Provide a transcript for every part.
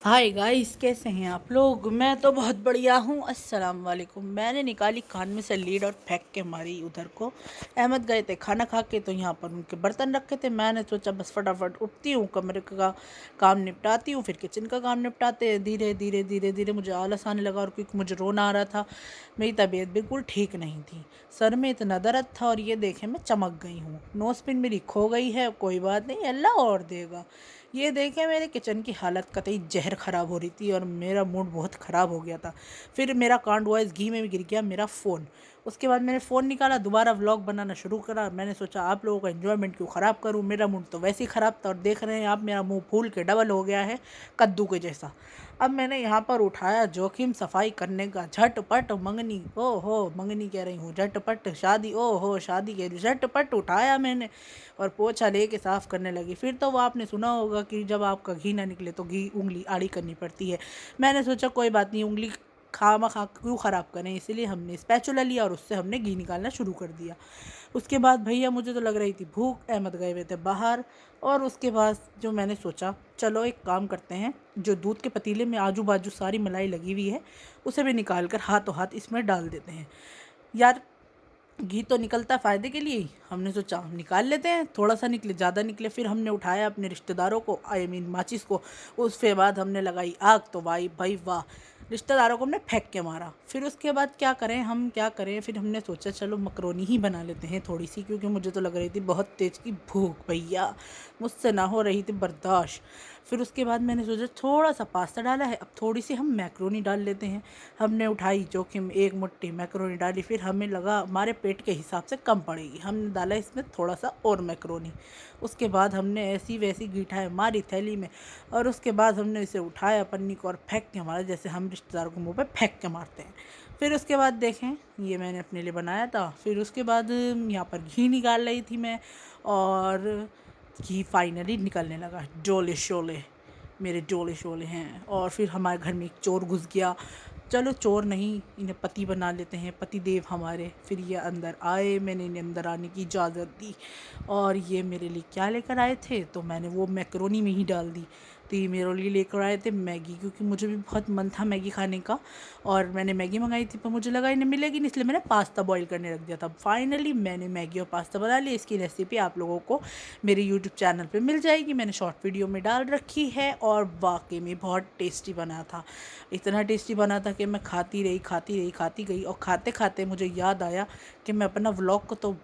Hi guys, कैसे हैं आप लोग। मैं तो बहुत बढ़िया हूँ। अस्सलाम वालेकुम। मैंने निकाली कान में से लीड और फेंक के मारी उधर को। अहमद गए थे खाना खा के, तो यहाँ पर उनके बर्तन रखे थे। मैंने सोचा बस फटाफट उठती हूँ, कमरे का काम निपटाती हूँ, फिर किचन का काम निपटाते। धीरे धीरे धीरे धीरे मुझे आलस आने लगा, और क्योंकि मुझे रोना आ रहा था, मेरी तबीयत बिल्कुल ठीक नहीं थी, सर में इतना दर्द था। और ये देखें, मैं चमक गई हूँ। नोज़ पिन मेरी खो गई है, कोई बात नहीं, अल्लाह और देगा। ये देखें, मेरे किचन की हालत कतई जहर ख़राब हो रही थी, और मेरा मूड बहुत ख़राब हो गया था। फिर मेरा कांड हुआ, इस घी में भी गिर गया मेरा फ़ोन। उसके बाद मैंने फ़ोन निकाला, दोबारा व्लॉग बनाना शुरू करा। मैंने सोचा आप लोगों का एन्जॉयमेंट क्यों ख़राब करूं, मेरा मूड तो वैसे ही ख़राब था। और देख रहे हैं आप, मेरा मुंह फूल के डबल हो गया है, कद्दू के जैसा। अब मैंने यहाँ पर उठाया जोखिम सफाई करने का। झटपट मंगनी, ओ हो मंगनी कह रही हूँ, झटपट शादी, ओ हो शादी कह रही हूँ। झटपट उठाया मैंने और पोछा लेके साफ़ करने लगी। फिर तो वो आपने सुना होगा कि जब आपका घी ना निकले तो घी उंगली आड़ी करनी पड़ती है। मैंने सोचा कोई बात नहीं, उंगली खामा खा क्यों ख़राब करें, इसीलिए हमने स्पैचुला लिया और उससे हमने घी निकालना शुरू कर दिया। उसके बाद भैया, मुझे तो लग रही थी भूख, अहमद गए हुए थे बाहर। और उसके बाद जो मैंने सोचा, चलो एक काम करते हैं, जो दूध के पतीले में आजू बाजू सारी मलाई लगी हुई है, उसे भी निकाल कर हाथों हाथ इसमें डाल देते हैं। यार, घी तो निकलता फ़ायदे के लिए ही, हमने सोचा निकाल लेते हैं, थोड़ा सा निकले ज़्यादा निकले। फिर हमने उठाया अपने रिश्तेदारों को, आई मीन माचिस को। उसके बाद हमने लगाई आग, तो भाई भाई वाह, रिश्तेदारों को हमने फेंक के मारा। फिर उसके बाद क्या करें, हम क्या करें, फिर हमने सोचा चलो मकरोनी ही बना लेते हैं थोड़ी सी, क्योंकि मुझे तो लग रही थी बहुत तेज़ की भूख भैया, मुझसे ना हो रही थी बर्दाश्त। फिर उसके बाद मैंने सोचा थोड़ा सा पास्ता डाला है, अब थोड़ी सी हम मैक्रोनी डाल लेते हैं। हमने उठाई जोखिम, एक मुट्ठी मैक्रोनी डाली। फिर हमें लगा हमारे पेट के हिसाब से कम पड़ेगी, हमने डाला इसमें थोड़ा सा और मैक्रोनी। उसके बाद हमने ऐसी वैसी गीठाएँ मारी थैली में, और उसके बाद हमने इसे उठाया पन्नी को और फेंक के मारा, जैसे हम रिश्तेदारों को मुँह पे फेंक के मारते हैं। फिर उसके बाद देखें, ये मैंने अपने लिए बनाया था। फिर उसके बाद यहाँ पर घी निकाल रही थी मैं, और घी फाइनली निकलने लगा। डोले शोले, मेरे डोले शोले हैं। और फिर हमारे घर में एक चोर घुस गया। चलो चोर नहीं, इन्हें पति बना लेते हैं, पति देव हमारे। फिर ये अंदर आए, मैंने इन्हें अंदर आने की इजाज़त दी, और ये मेरे लिए क्या लेकर आए थे, तो मैंने वो मैक्रोनी में ही डाल दी। तो ये मेरे लिए लेकर आए थे मैगी, क्योंकि मुझे भी बहुत मन था मैगी खाने का, और मैंने मैगी मंगाई थी, पर मुझे लगा इन्हें मिलेगी नहीं, इसलिए मैंने पास्ता बॉईल करने रख दिया था। फाइनली मैंने मैगी और पास्ता बना लिया। इसकी रेसिपी आप लोगों को मेरे यूट्यूब चैनल पे मिल जाएगी, मैंने शॉर्ट वीडियो में डाल रखी है। और वाकई में बहुत टेस्टी बना था, इतना टेस्टी बना था कि मैं खाती रही खाती रही खाती गई। और खाते खाते मुझे याद आया कि मैं अपना व्लॉग को तो,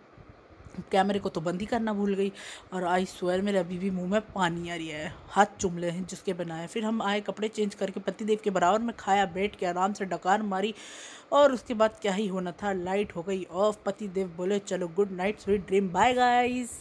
कैमरे को तो बंद ही करना भूल गई। और आई स्वेयर, मेरे अभी भी मुंह में पानी आ रहा है, हाथ चुमले हैं जिसके बनाए। फिर हम आए कपड़े चेंज करके, पतिदेव के बराबर में खाया, बैठ के आराम से डकार मारी। और उसके बाद क्या ही होना था, लाइट हो गई ऑफ। पतिदेव बोले चलो good night, sweet dream, bye guys.